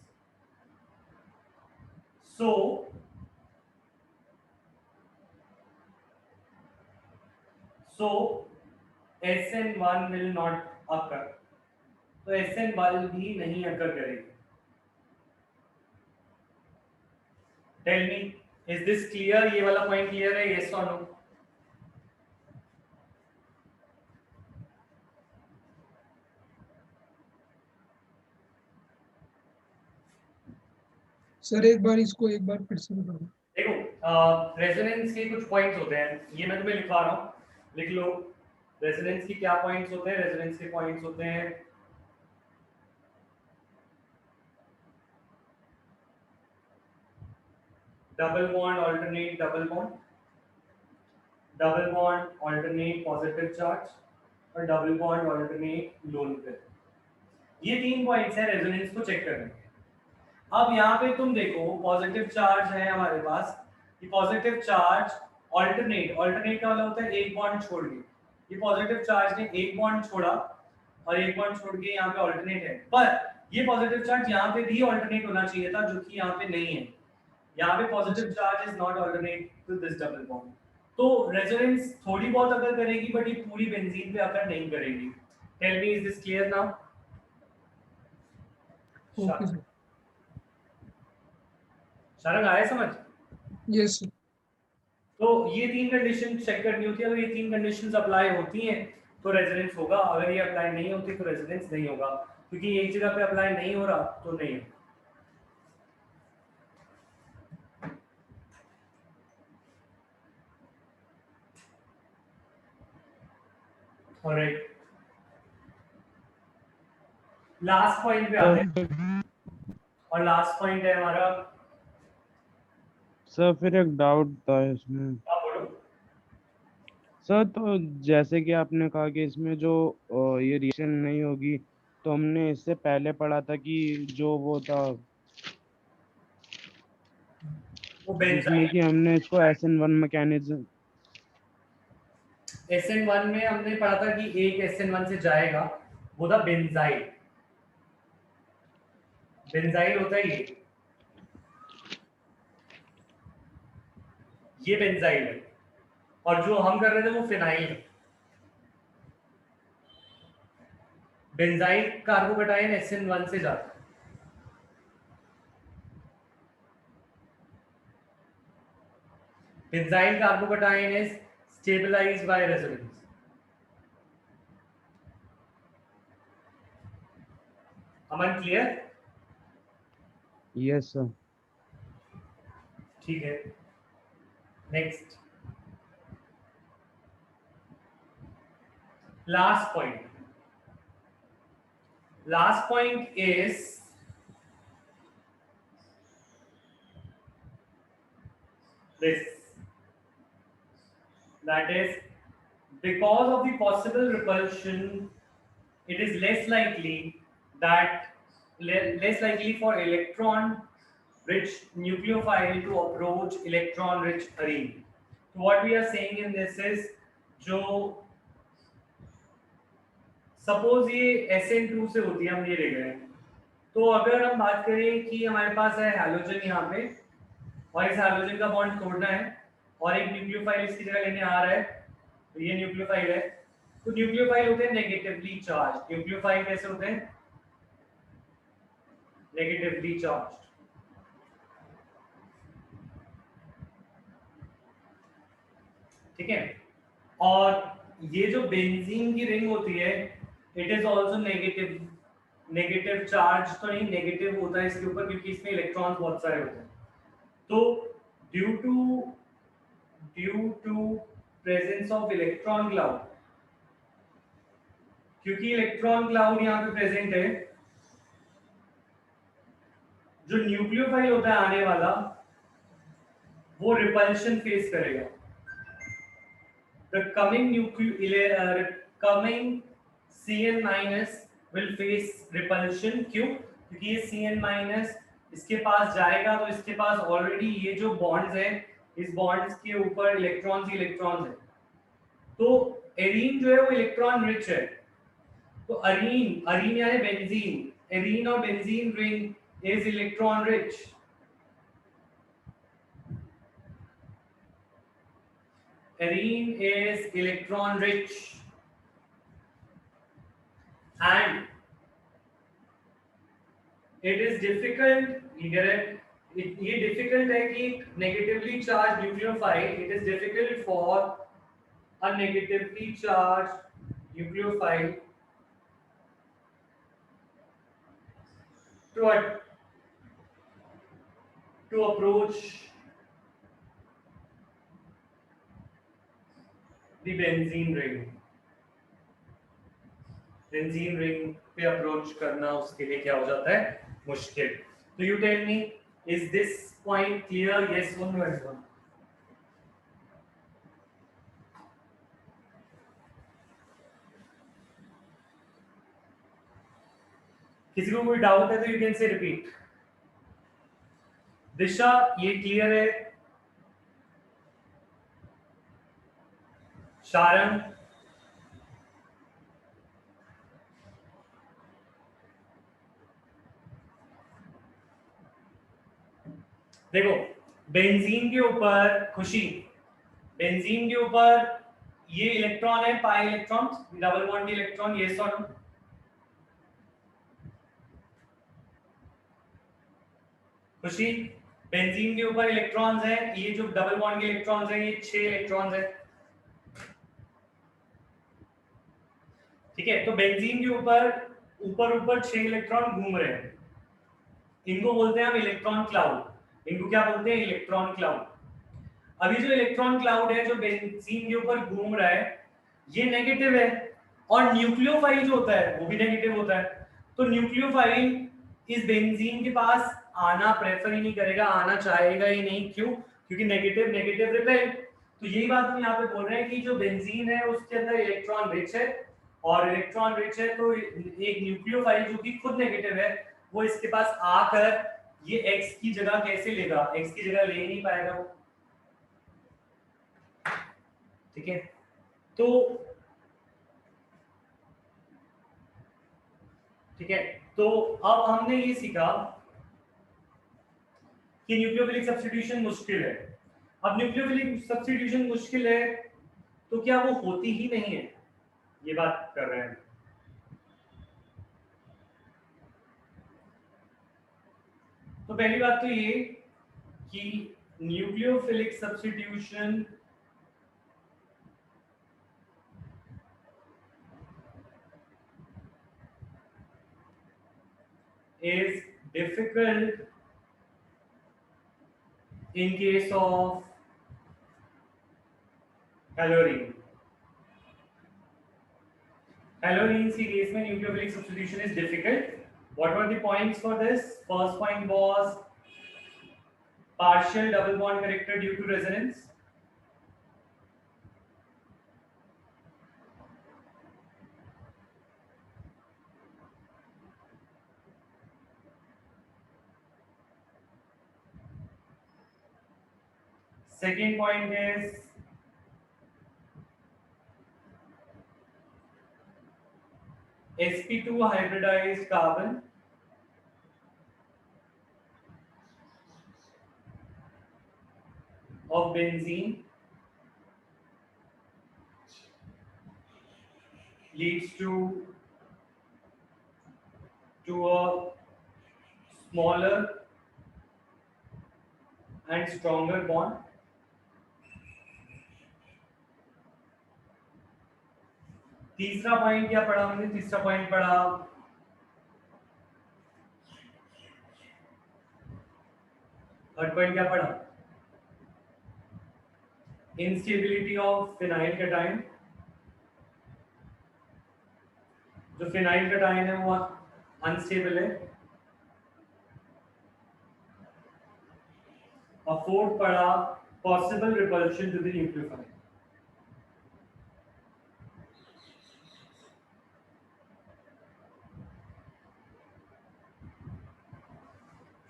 So SN1 will not occur. तो SN1 भी नहीं occur करेगी। Tell me, is this clear? ये वाला पॉइंट क्लियर है? Yes or no? सर एक बार इसको एक बार फिर से बताओ। देखो, रेजोनेंस के कुछ पॉइंट्स होते हैं, ये मैं तुम्हें लिखवा रहा हूँ, लिख लो। रेजोनेंस के क्या पॉइंट्स होते हैं? रेजोनेंस के पॉइंट्स होते हैं double bond alternate double bond, double bond alternate positive charge, और double bond alternate lone pair. ये 3 पॉइंट्स हैं रेजोनेंस को चेक करने के। अब यहाँ पे तुम देखो, पॉजिटिव चार्ज है हमारे पास, ये पॉजिटिव चार्ज ऑल्टरनेट का वाला होता है एक बॉन्ड छोड़ के, ये पॉजिटिव चार्ज ने एक बॉन्ड छोड़ा और एक बॉन्ड छोड़ के यहाँ पे ऑल्टरनेट है, पर ये पॉजिटिव चार्ज यहाँ पे भी ऑल्टरनेट होना चाहिए था जो कि यहाँ पे नहीं है। यहाँ पे positive charge is not alternate to this double bond. तो रेजोनेंस थोड़ी बहुत अगर करेगी बट ये पूरी बेंजीन पे अगर नहीं करेगी। Tell me is this clear now? Okay sir. Sharang आया समझ? Yes sir. तो ये तीन कंडीशन चेक करनी होती है, अगर ये तीन कंडीशंस अप्लाई होती हैं तो रेजोनेंस होगा, अगर ये अप्लाई नहीं होती तो रेजोनेंस नहीं होगा, क्योंकि एक जगह पे अप्लाई नहीं हो रहा तो नहीं होगा। ऑलराइट, लास्ट पॉइंट पे आते हैं और लास्ट पॉइंट है हमारा। सर फिर एक डाउट था इसमें। आप बोलो। सर तो जैसे कि आपने कहा कि इसमें जो ये रिएक्शन नहीं होगी, तो हमने इससे पहले पढ़ा था कि जो वो था वो जिसमें बेंजाइल, कि हमने इसको SN1 मैकेनिज्म। SN1 में हमने पढ़ा था कि एक SN1 से जाएगा, वो था बेंजाइल। बेंजाइल होता है ये बेंजाइल है, और जो हम कर रहे थे वो फिनाइल है। बेंजाइल कार्बोकटायन SN1 से जाता है। Benzyl carbocation is stabilized by resonance. Aman clear? Yes sir. ठीक है, next last point. Last point is this, that is, because of the possible repulsion it is less likely for electron rich nucleophile to approach electron rich arene. So what we are saying in this is, जो suppose ये SN2 से होती है, हम ये ले गए, तो अगर हम बात करें कि हमारे पास है हैलोजन यहाँ पे और इस हैलोजन का बॉन्ड तोड़ना है और एक न्यूक्लियोफाइल इसकी जगह लेने आ रहा है, तो ये न्यूक्लियोफाइल है। तो न्यूक्लियोफाइल होते हैं नेगेटिवली चार्ज। न्यूक्लियोफाइल कैसे होते हैं? Negatively charge. ठीक है, और ये जो बेंजीन की रिंग होती है it is also negative charge, तो नहीं नेगेटिव होता है इसके ऊपर क्योंकि इसमें इलेक्ट्रॉन्स बहुत सारे होते हैं। तो due to presence of electron cloud, क्योंकि इलेक्ट्रॉन क्लाउड यहाँ पे प्रेजेंट है, जो न्यूक्लियोफाइल होता है आने वाला वो रिपल्शन फेस करेगा। The coming Cn minus will face repulsion। क्यों? क्योंकि ये Cn minus इसके पास जाएगा तो इसके पास ऑलरेडी ये जो बॉन्ड्स हैं, इस बॉन्ड्स के ऊपर इलेक्ट्रॉन्स ही इलेक्ट्रॉन्स हैं, तो एरीन जो है वो इलेक्ट्रॉन रिच है। तो अरीन यानी बेंजीन, एरीन और benzene ring is electron rich. Arene is electron rich and it is difficult, ये difficult है कि negatively charged nucleophile, it is difficult for a negatively charged nucleophile to approach the benzene ring। Benzene ring पे approach करना उसके लिए क्या हो जाता है? मुश्किल। तो you tell me, is this point clear? Yes और नो एवरीवन? किसी को कोई डाउट है तो you can say repeat. Disha ये क्लियर है? शारंग, देखो बेंजीन के ऊपर, खुशी, बेंजीन के ऊपर ये इलेक्ट्रॉन है, pi electron, double bond electron, ये सॉल्व। खुशी, बेंजीन के ऊपर इलेक्ट्रॉन्स हैं, ये जो डबल बॉन्ड के इलेक्ट्रॉन्स हैं, ये 6 इलेक्ट्रॉन्स हैं। ठीक है, तो बेंजीन के ऊपर ऊपर ऊपर 6 इलेक्ट्रॉन घूम रहे हैं, इनको बोलते हैं हम इलेक्ट्रॉन क्लाउड। इनको क्या बोलते हैं? Electron cloud. अभी जो इलेक्ट्रॉन क्लाउड है जो बेंजीन के ऊपर घूम रहा है, ये नेगेटिव है, और न्यूक्लियोफाइल जो होता है वो भी नेगेटिव होता है। तो न्यूक्लियोफाइल इस बेंजीन के पास आना प्रेफर ही नहीं करेगा, आना चाहेगा ही नहीं। क्यों? क्योंकि नेगेटिव नेगेटिव रिपेल। तो यही बात हम यहाँ पे बोल रहे हैं कि जो बेंजीन है उसके अंदर इलेक्ट्रॉन रिच है, और इलेक्ट्रॉन रिच है तो एक न्यूक्लियोफाइल जो कि खुद नेगेटिव है, वो इसके पास आकर ये X की जगह कैसे लेगा? X की जगह ले ही नहीं पाएगा वो। ठीक है, तो ठीक है, तो अब हमने ये सीखा कि न्यूक्लियोफिलिक सब्स्टिट्यूशन मुश्किल है। अब न्यूक्लियोफिलिक सब्स्टिट्यूशन मुश्किल है तो क्या वो होती ही नहीं है, ये बात कर रहे हैं। तो पहली बात तो ये कि nucleophilic substitution is difficult in case of हेलोरीन। हेलोरीन की केस में nucleophilic substitution is difficult. What were the points for this? First point was partial double bond character due to resonance. Second point is sp2 hybridized carbon of benzene leads to a smaller and stronger bond. तीसरा point क्या पढ़ा हमने? तीसरा point पढ़ा third point क्या पढ़ा? Instability of phenyl cation. जो phenyl cation है वो अनस्टेबल है। और फोर्थ पढ़ा possible repulsion to the nucleophile.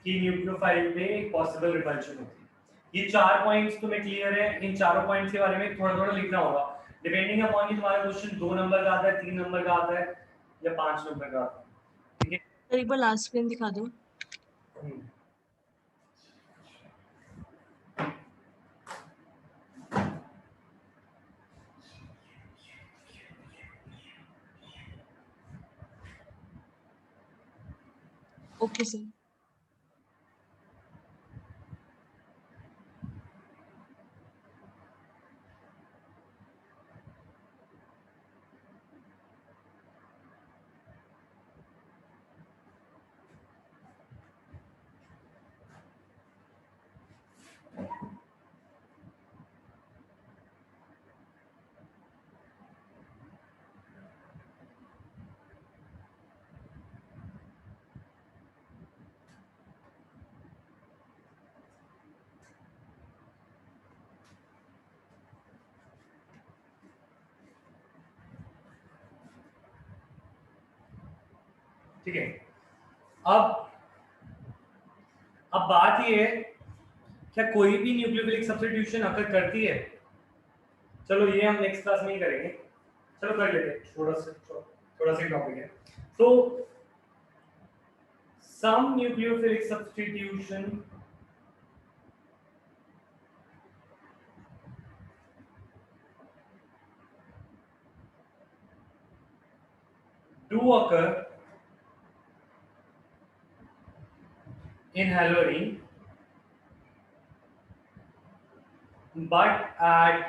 कि न्यूक्लियोफाइल में एक पॉसिबल रिपल्शन होती है। ये 4 पॉइंट्स तुम्हें क्लियर है। इन चारों पॉइंट्स के बारे में थोड़ा थोड़ा लिखना होगा, डिपेंडिंग अपॉन कि तुम्हारा क्वेश्चन 2 नंबर का आता है, 3 नंबर का आता है या 5 नंबर का आता है। ठीक है, सर एक बार लास्ट स्क्रीन दिखा दो। Okay sir. ठीक है, अब बात ये है क्या कोई भी न्यूक्लियोफिलिक सब्स्टिट्यूशन अगर करती है चलो ये हम नेक्स्ट क्लास में ही करेंगे, चलो कर लेते हैं, थोड़ा सा टॉपिक है। तो some nucleophilic substitution do occur in halorine, but at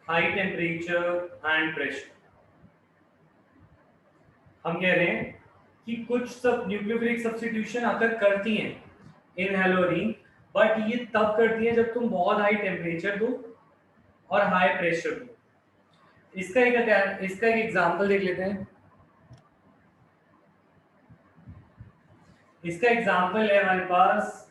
high temperature and pressure। हम कह रहे हैं कि कुछ सब न्यूक्लियोफिलिक सब्स्टिट्यूशन आकर करती हैं इन हेलोरीन, बट ये तब करती हैं जब तुम बहुत हाई टेम्परेचर दो और हाई प्रेशर दो। इसका एक एग्जांपल देख लेते हैं। इसका एग्जांपल है हमारे पास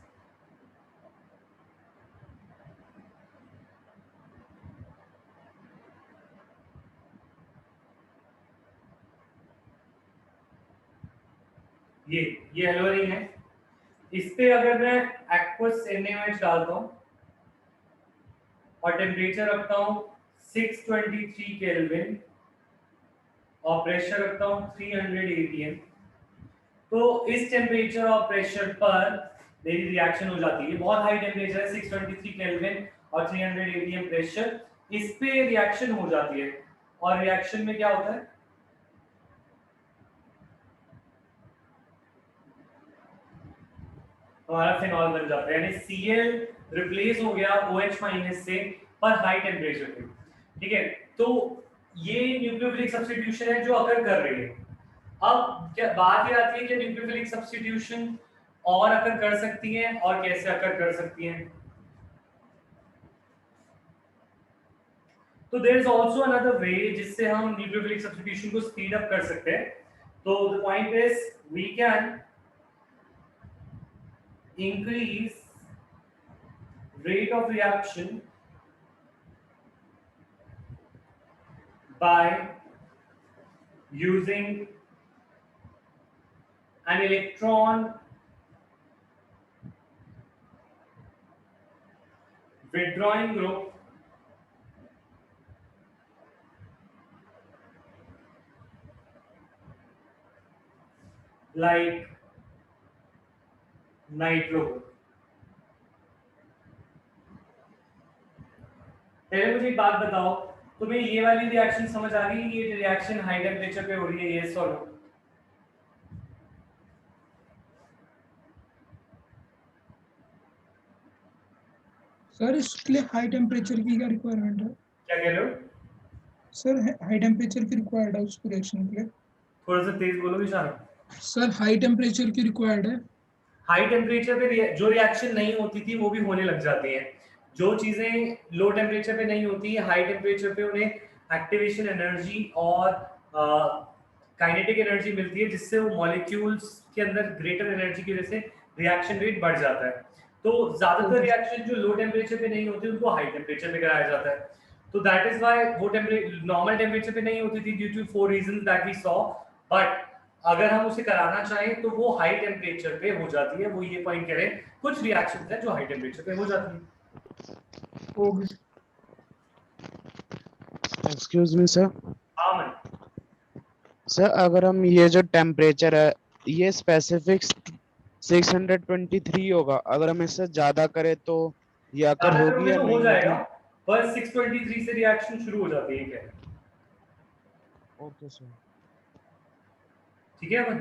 ये हेलोरीन है। इस पे अगर मैं एक्वस NaOH डालता हूं और टेम्परेचर रखता हूं 623 केल्विन और प्रेशर रखता हूं 300 atm, तो इस टेम्परेचर और प्रेशर पर मेरी रिएक्शन हो जाती है। बहुत हाई टेम्परेचर है 623 केल्विन और 300 atm प्रेशर, इस पे रिएक्शन हो जाती है और रिएक्शन में क्या होता है, हमारा फिनॉल बन जाता है, यानी Cl रिप्लेस हो गया OH- से पर हाई टेम्परेचर पे। ठीक है, तो ये न्यूक्लियोफिलिक सब्स्टिट्यूशन है जो अकर कर रही है। अब क्या बात ये आती है कि न्यूक्लियोफिलिक सब्स्टिट्यूशन और अकर कर सकती है और कैसे अकर कर सकती है। तो there is also another way जिससे हम न्यूक्लियोफिलिक सब्स्टिट्यूशन को स्पीड अप कर सकते हैं। तो the point is we can increase rate of reaction by using an electron withdrawing group like nitro. पहले मुझे एक बात बताओ, तुम्हें ये वाली रिएक्शन समझ आ रही है? ये रिएक्शन हाई टेम्परेचर पे हो रही है, यस और नो? सर इसके लिए हाई टेम्परेचर की क्या रिक्वायरमेंट है? क्या कह रहे हो सर हाई टेम्परेचर की रिक्वायर्ड है उस रिएक्शन के लिए? थोड़ा सा तेज बोलो विशाल। सर हाई टेम्परेचर की रिक्वायर्ड है। हाई टेम्परेचर पे जो रिएक्शन नहीं होती थी वो भी होने लग जाती हैं। जो चीजें लो टेम्परेचर पे नहीं होती है, हाई टेम्परेचर पे उन्हें एक्टिवेशन एनर्जी और काइनेटिक एनर्जी मिलती है, जिससे वो मॉलिक्यूल्स के अंदर ग्रेटर एनर्जी की वजह से रिएक्शन रेट बढ़ जाता है। तो ज्यादातर रिएक्शन जो लो टेम्परेचर पे नहीं होती उनको हाई टेम्परेचर पे कराया जाता है। तो दैट इज व्हाई वो नॉर्मल टेम्परेचर पे नहीं होती थी due to 4 reasons that we saw, but अगर हम उसे कराना चाहें तो वो हाई टेम्परेचर पे हो जाती है। वो ये पॉइंट कह रहे हैं, कुछ रिएक्शंस हैं जो हाई टेम्परेचर पे हो जाती है। Okay excuse me sir. हाँ मन, सर अगर हम ये जो टेम्परेचर है ये स्पेसिफिक 623 होगा, अगर हम इससे ज्यादा करें तो ये अकर ज्यादातर होगी में या तो हो नहीं जाएगा, होगी? पर 623 से रिएक्शन शुरू हो जाती है। क्या ओके सर। ठीक है मन?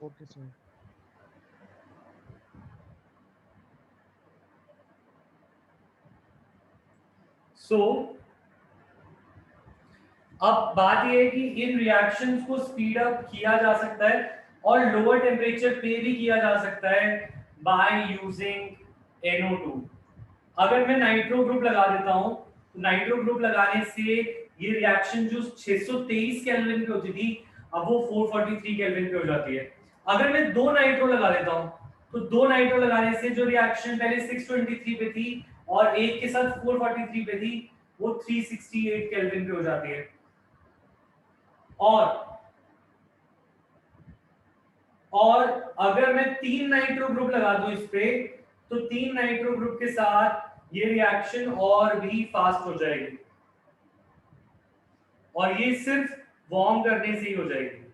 Okay sir. सो अब बात यह है कि इन रिएक्शंस को स्पीड अप किया जा सकता है और लोअर टेम्परेचर पे भी किया जा सकता है बाय यूजिंग NO2। अगर मैं नाइट्रो ग्रुप लगा देता हूं तो नाइट्रो ग्रुप लगाने से ये रिएक्शन जो 623 केल्विन पे होती थी अब वो 443 केल्विन पे हो जाती है। अगर मैं दो नाइट्रो लगा देता हूं तो दो नाइट्रो लगाने से जो रिएक्शन पहले 623 पे थी और एक के साथ 443 पे थी वो 368 केल्विन पे हो जाती है। और और अगर मैं 3 नाइट्रो ग्रुप लगा दूं इस पे, तो 3 नाइट्रो ग्रुप के साथ ये रिएक्शन और भी फास्ट हो जाएगी, और ये सिर्फ वार्म करने से ही हो जाएगी।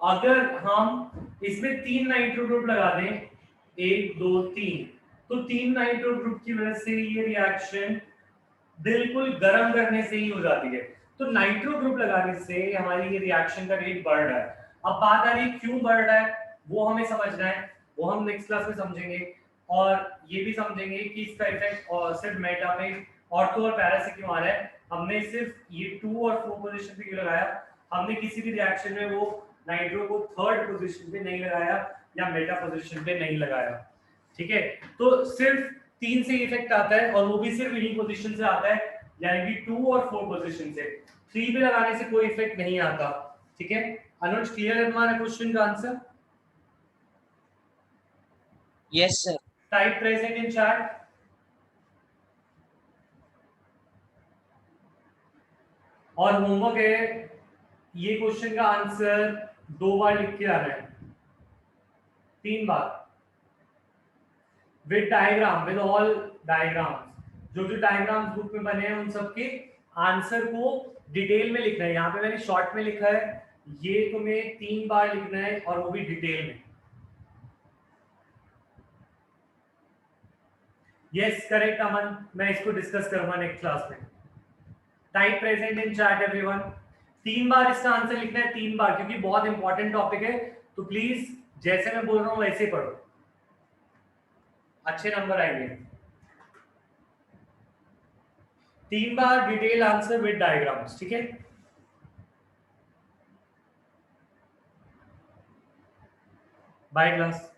अगर हम इसमें 3 नाइट्रो ग्रुप लगा दें, 1 2 3, तो 3 नाइट्रो ग्रुप की वजह से ये रिएक्शन बिल्कुल गर्म करने से ही हो जाती है। तो नाइट्रो ग्रुप लगाने से हमारी ये रिएक्शन का रेट बढ़ रहा है। अब बात आ रही है क्यों बढ़ रहा है, वो हमें समझना है, वो हम नेक्स्ट क्लास में समझेंगे। और ये भी समझेंगे कि इसका इफेक्ट और सिर्फ मेटा पे, ऑर्थो और पैरा से क्यों आ रहा है। हमने सिर्फ ये 2 और 4 पोजीशन पे क्यों लगाया, हमने किसी भी रिएक्शन में वो नाइट्रो को थर्ड पोजीशन पे नहीं लगाया या मेटा पोजीशन पे नहीं लगाया। ठीक है, तो सिर्फ 3 से इफेक्ट आता है, और वो भी सिर्फ इन्हीं पोजीशन से आता है, यानी कि 2 और 4 पोजीशन से। 3 पे लगाने से कोई इफेक्ट नहीं आता। ठीक है, अनुज क्लियर है तुम्हारा क्वेश्चन का answer? Yes sir. Type present in chat. और होमवर्क है, ये क्वेश्चन का आंसर 2 बार लिख के आना है, 3 बार, with diagram, with all diagrams. जो जो डायग्राम्स बुक में बने हैं उन सब के आंसर को डिटेल में लिखना है। यहाँ पे मैंने शॉर्ट में लिखा है, ये तुम्हें 3 बार लिखना है, और वो भी डिटेल में। यस करेक्ट अमन, मैं इसको डिस्कस करूंगा नेक्स्ट क्लास में। Type present in chat everyone. 3 बार इसका आंसर लिखना है, 3 बार, क्योंकि बहुत इंपॉर्टेंट टॉपिक है। तो प्लीज जैसे मैं बोल रहा हूं वैसे पढ़ो, अच्छे नंबर आएंगे। 3 बार डिटेल आंसर विद डायग्राम्स। ठीक है, बाय क्लास।